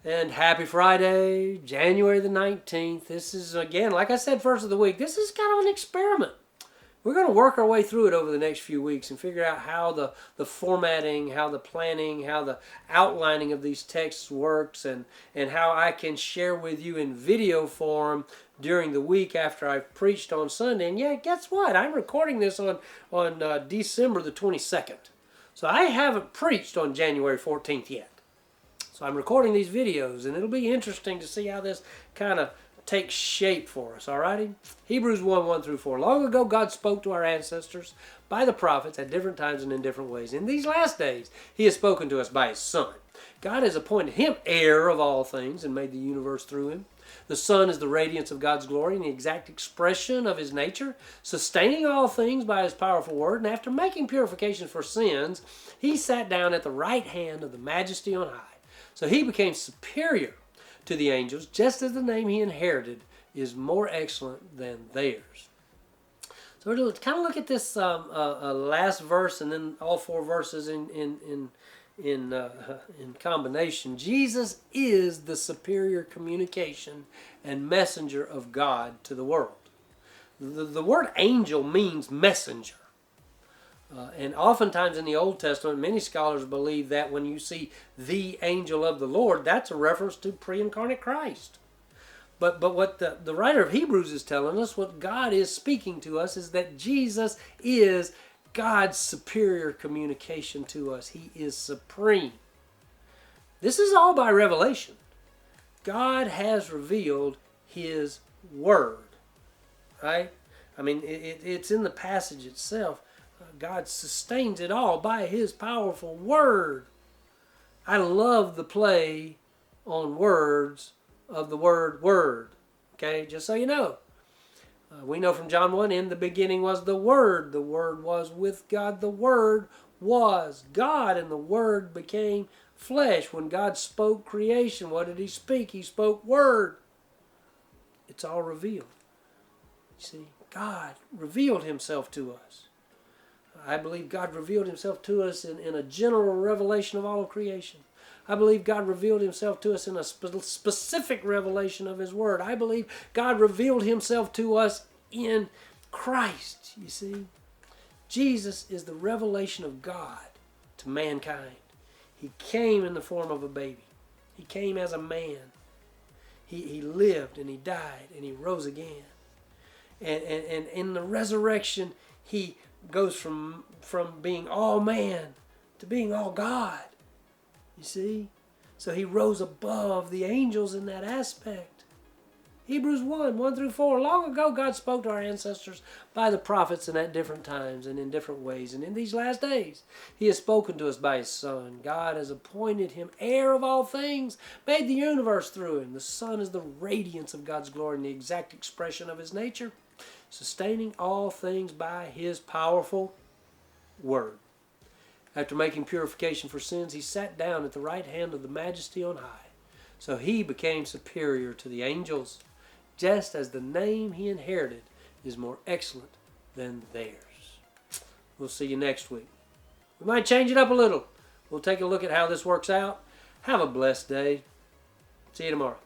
And happy Friday, January the 19th. This is, again, like I said, first of the week. This is kind of an experiment. We're going to work our way through it over the next few weeks and figure out how the formatting, how the planning, how the outlining of these texts works, and how I can share with you in video form during the week after I've preached on Sunday. And yeah, guess what? I'm recording this on December the 22nd. So I haven't preached on January 14th yet. So I'm recording these videos, and it'll be interesting to see how this kind of takes shape for us, alrighty? Hebrews 1, 1-4. Long ago, God spoke to our ancestors by the prophets at different times and in different ways. In these last days, He has spoken to us by His Son. God has appointed Him heir of all things and made the universe through Him. The Son is the radiance of God's glory and the exact expression of His nature, sustaining all things by His powerful word. And after making purification for sins, He sat down at the right hand of the Majesty on high. So He became superior to the angels, just as the name He inherited is more excellent than theirs. So we're going to kind of look at this last verse and then all four verses in combination. Jesus is the superior communication and messenger of God to the world. The word angel means messenger. And oftentimes in the Old Testament, many scholars believe that when you see the angel of the Lord, that's a reference to pre-incarnate Christ. But what the writer of Hebrews is telling us, what God is speaking to us, is that Jesus is God's superior communication to us. He is supreme. This is all by revelation. God has revealed His Word. Right? I mean, it's in the passage itself. God sustains it all by His powerful Word. I love the play on words of the word word. Okay, just so you know. We know from John 1, in the beginning was the Word. The Word was with God. The Word was God, and the Word became flesh. When God spoke creation, what did He speak? He spoke Word. It's all revealed. You see, God revealed Himself to us. I believe God revealed Himself to us in a general revelation of all of creation. I believe God revealed Himself to us in a specific revelation of His Word. I believe God revealed Himself to us in Christ, you see. Jesus is the revelation of God to mankind. He came in the form of a baby. He came as a man. He lived and He died and He rose again. And in the resurrection, He goes from being all man to being all God. You see? So He rose above the angels in that aspect. Hebrews 1, 1-4. Long ago God spoke to our ancestors by the prophets and at different times and in different ways. And in these last days He has spoken to us by His Son. God has appointed Him heir of all things, made the universe through Him. The Son is the radiance of God's glory and the exact expression of His nature, sustaining all things by His powerful Word. After making purification for sins, He sat down at the right hand of the Majesty on high. So He became superior to the angels, just as the name He inherited is more excellent than theirs. We'll see you next week. We might change it up a little. We'll take a look at how this works out. Have a blessed day. See you tomorrow.